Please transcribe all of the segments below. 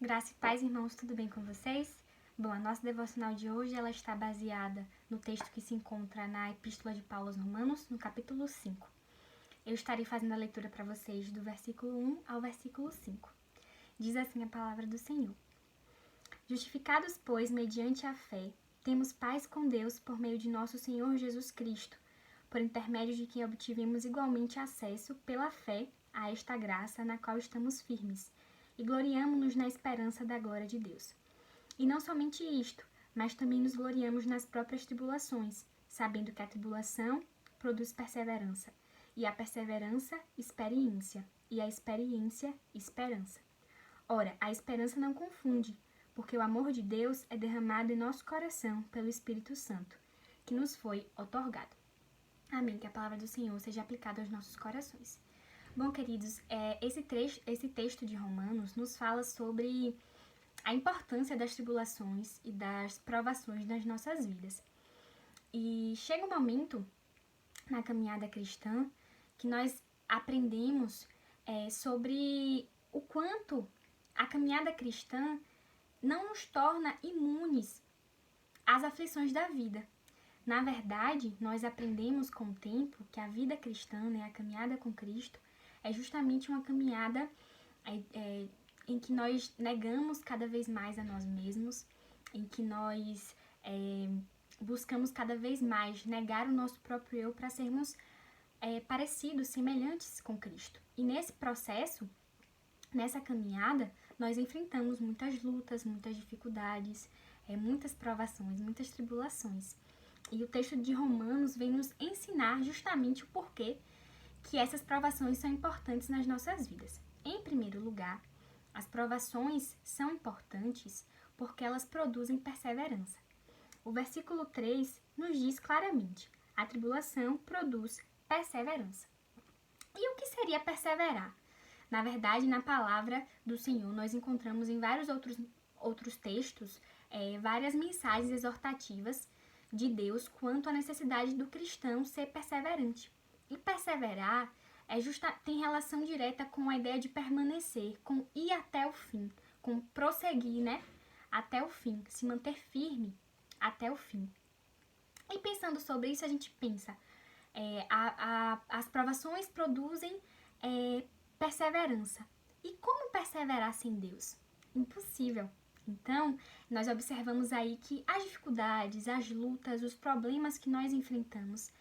Graça e paz, irmãos, tudo bem com vocês? Bom, a nossa devocional de hoje ela está baseada no texto que se encontra na Epístola de Paulo aos Romanos, no capítulo 5. Eu estarei fazendo a leitura para vocês do versículo 1 ao versículo 5. Diz assim a palavra do Senhor. Justificados, pois, mediante a fé, temos paz com Deus por meio de nosso Senhor Jesus Cristo, por intermédio de quem obtivemos igualmente acesso, pela fé, a esta graça na qual estamos firmes, e gloriamo-nos na esperança da glória de Deus. E não somente isto, mas também nos gloriamos nas próprias tribulações, sabendo que a tribulação produz perseverança, e a perseverança, experiência, e a experiência, esperança. Ora, a esperança não confunde, porque o amor de Deus é derramado em nosso coração pelo Espírito Santo, que nos foi outorgado. Amém, que a palavra do Senhor seja aplicada aos nossos corações. Bom, queridos, esse texto de Romanos nos fala sobre a importância das tribulações e das provações nas nossas vidas. E chega um momento na caminhada cristã que nós aprendemos sobre o quanto a caminhada cristã não nos torna imunes às aflições da vida. Na verdade, nós aprendemos com o tempo que a vida cristã, a caminhada com Cristo, é justamente uma caminhada em que nós negamos cada vez mais a nós mesmos, em que nós buscamos cada vez mais negar o nosso próprio eu para sermos parecidos, semelhantes com Cristo. E nesse processo, nessa caminhada, nós enfrentamos muitas lutas, muitas dificuldades, muitas provações, muitas tribulações. E o texto de Romanos vem nos ensinar justamente o porquê que essas provações são importantes nas nossas vidas. Em primeiro lugar, as provações são importantes porque elas produzem perseverança. O versículo 3 nos diz claramente: a tribulação produz perseverança. E o que seria perseverar? Na verdade, na palavra do Senhor, nós encontramos em vários outros textos várias mensagens exortativas de Deus quanto à necessidade do cristão ser perseverante. E perseverar tem relação direta com a ideia de permanecer, com ir até o fim, com prosseguir, até o fim, se manter firme até o fim. E pensando sobre isso, a gente pensa, as provações produzem perseverança. E como perseverar sem Deus? Impossível. Então, nós observamos aí que as dificuldades, as lutas, os problemas que nós enfrentamos,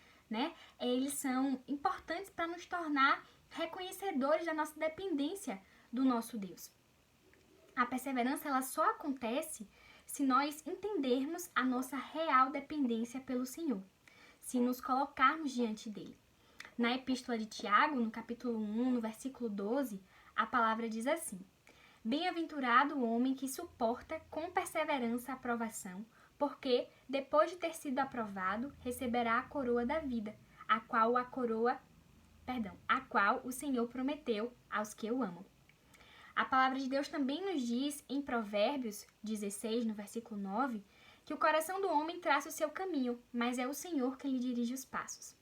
eles são importantes para nos tornar reconhecedores da nossa dependência do nosso Deus. A perseverança ela só acontece se nós entendermos a nossa real dependência pelo Senhor, se nos colocarmos diante dele. Na Epístola de Tiago, no capítulo 1, no versículo 12, a palavra diz assim: bem-aventurado o homem que suporta com perseverança a provação, porque, depois de ter sido aprovado, receberá a coroa da vida, a qual o Senhor prometeu aos que o amam. A palavra de Deus também nos diz, em Provérbios 16, no versículo 9, que o coração do homem traça o seu caminho, mas é o Senhor que lhe dirige os passos.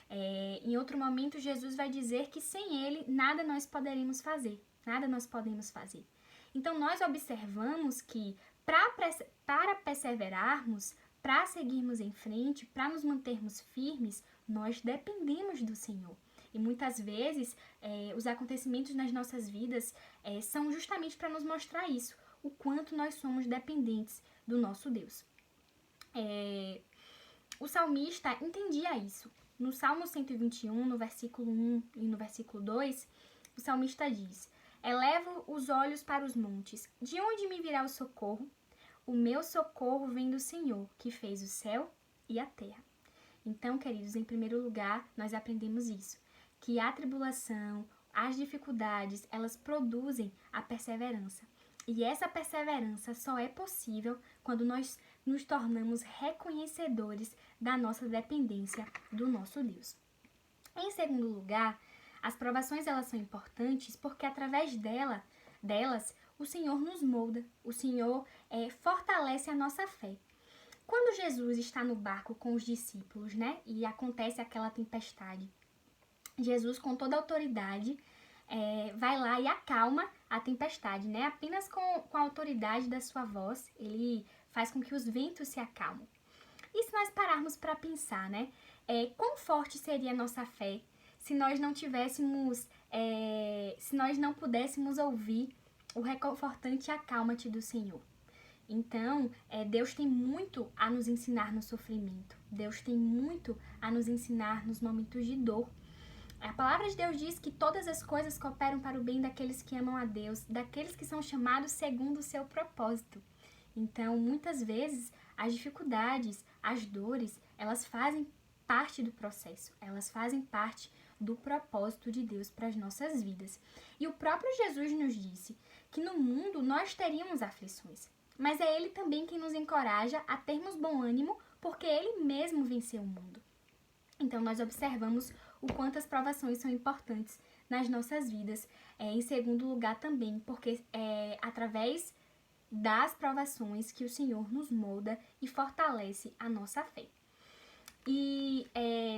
Em outro momento, Jesus vai dizer que sem ele, nada nós poderíamos fazer. Então, nós observamos que para perseverarmos, para seguirmos em frente, para nos mantermos firmes, nós dependemos do Senhor. E muitas vezes, os acontecimentos nas nossas vidas são justamente para nos mostrar isso, o quanto nós somos dependentes do nosso Deus. O salmista entendia isso. No Salmo 121, no versículo 1 e no versículo 2, o salmista diz: elevo os olhos para os montes. De onde me virá o socorro? O meu socorro vem do Senhor, que fez o céu e a terra. Então, queridos, em primeiro lugar, nós aprendemos isso, que a tribulação, as dificuldades, elas produzem a perseverança. E essa perseverança só é possível quando nós nos tornamos reconhecedores da nossa dependência do nosso Deus. Em segundo lugar, as provações elas são importantes porque através delas o Senhor nos molda, o Senhor fortalece a nossa fé. Quando Jesus está no barco com os discípulos, e acontece aquela tempestade, Jesus, com toda a autoridade, vai lá e acalma a tempestade, né? Apenas com a autoridade da sua voz, ele faz com que os ventos se acalmem. E se nós pararmos para pensar, né? Quão forte seria a nossa fé se nós não tivéssemos, se nós não pudéssemos ouvir o reconfortante acalma-te do Senhor. Então, Deus tem muito a nos ensinar no sofrimento. Deus tem muito a nos ensinar nos momentos de dor. A palavra de Deus diz que todas as coisas cooperam para o bem daqueles que amam a Deus, daqueles que são chamados segundo o seu propósito. Então, muitas vezes, as dificuldades, as dores, elas fazem parte do processo, elas fazem parte do propósito de Deus para as nossas vidas. E o próprio Jesus nos disse que no mundo nós teríamos aflições, mas é Ele também quem nos encoraja a termos bom ânimo, porque Ele mesmo venceu o mundo. Então, nós observamos o quanto as provações são importantes nas nossas vidas. Em segundo lugar também, porque é através das provações que o Senhor nos molda e fortalece a nossa fé. E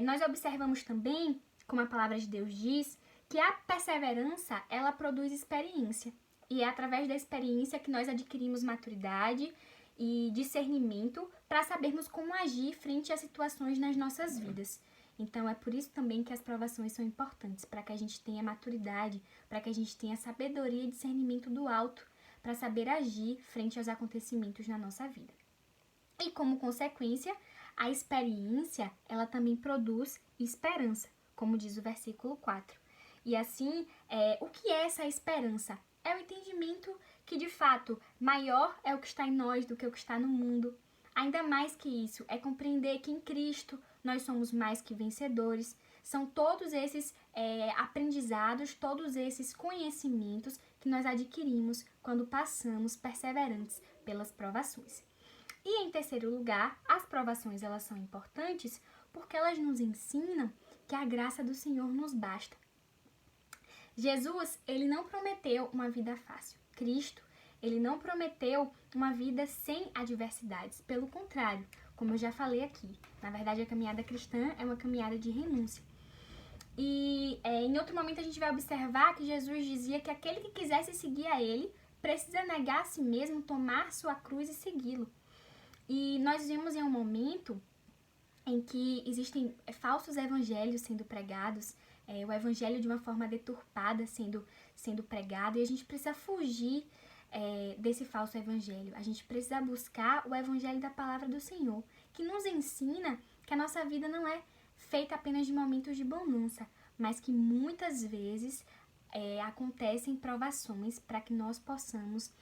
nós observamos também, como a palavra de Deus diz, que a perseverança, ela produz experiência. E é através da experiência que nós adquirimos maturidade e discernimento para sabermos como agir frente a situações nas nossas vidas. Então, é por isso também que as provações são importantes, para que a gente tenha maturidade, para que a gente tenha sabedoria e discernimento do alto, para saber agir frente aos acontecimentos na nossa vida. E como consequência, a experiência, ela também produz esperança, como diz o versículo 4. E assim, o que é essa esperança? É o entendimento que, de fato, maior é o que está em nós do que o que está no mundo. Ainda mais que isso, é compreender que em Cristo nós somos mais que vencedores. São todos esses aprendizados, todos esses conhecimentos que nós adquirimos quando passamos perseverantes pelas provações. E em terceiro lugar, as provações elas são importantes porque elas nos ensinam que a graça do Senhor nos basta. Jesus, ele não prometeu uma vida fácil. Cristo, ele não prometeu uma vida sem adversidades. Pelo contrário, como eu já falei aqui, na verdade a caminhada cristã é uma caminhada de renúncia. E em outro momento a gente vai observar que Jesus dizia que aquele que quisesse seguir a ele precisa negar a si mesmo, tomar sua cruz e segui-lo. E nós vivemos em um momento em que existem falsos evangelhos sendo pregados, o evangelho de uma forma deturpada sendo pregado, e a gente precisa fugir desse falso evangelho. A gente precisa buscar o evangelho da palavra do Senhor, que nos ensina que a nossa vida não é feita apenas de momentos de bonança, mas que muitas vezes acontecem provações para que nós possamos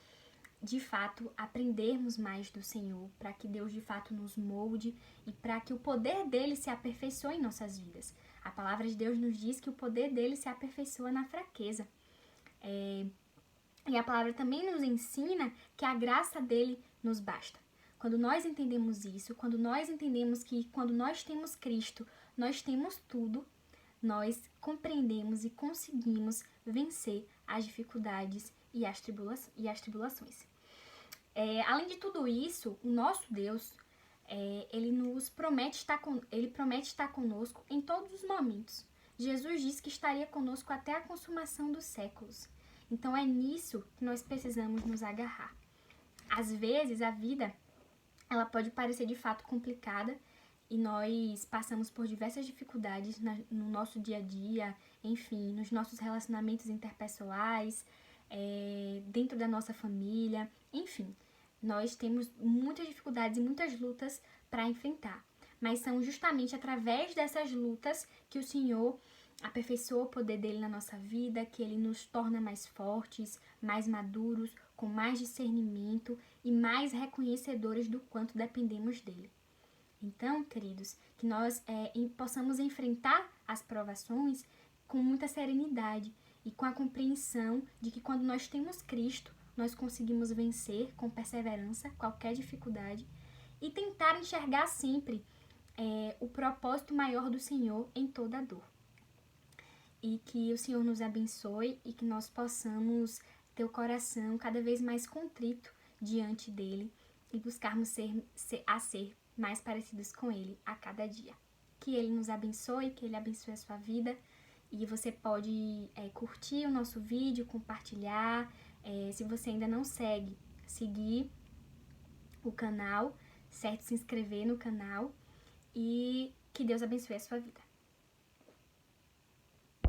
de fato aprendermos mais do Senhor, para que Deus de fato nos molde e para que o poder dele se aperfeiçoe em nossas vidas. A palavra de Deus nos diz que o poder dele se aperfeiçoa na fraqueza. E a palavra também nos ensina que a graça dele nos basta. Quando nós entendemos isso, quando nós entendemos que quando nós temos Cristo, nós temos tudo, nós compreendemos e conseguimos vencer as dificuldades e as tribulações. Além de tudo isso, o nosso Deus, ele promete estar conosco em todos os momentos. Jesus disse que estaria conosco até a consumação dos séculos. Então é nisso que nós precisamos nos agarrar. Às vezes a vida, ela pode parecer de fato complicada e nós passamos por diversas dificuldades no nosso dia a dia, enfim, nos nossos relacionamentos interpessoais, dentro da nossa família, enfim. Nós temos muitas dificuldades e muitas lutas para enfrentar, mas são justamente através dessas lutas que o Senhor aperfeiçoa o poder dele na nossa vida, que ele nos torna mais fortes, mais maduros, com mais discernimento e mais reconhecedores do quanto dependemos dele. Então, queridos, que nós possamos enfrentar as provações com muita serenidade e com a compreensão de que quando nós temos Cristo, nós conseguimos vencer com perseverança qualquer dificuldade e tentar enxergar sempre o propósito maior do Senhor em toda a dor. E que o Senhor nos abençoe e que nós possamos ter o coração cada vez mais contrito diante dele e buscarmos ser mais parecidos com ele a cada dia. Que ele nos abençoe, que ele abençoe a sua vida E você pode curtir o nosso vídeo, compartilhar. Se você ainda não segue, seguir o canal, certo? Se inscrever no canal. E que Deus abençoe a sua vida.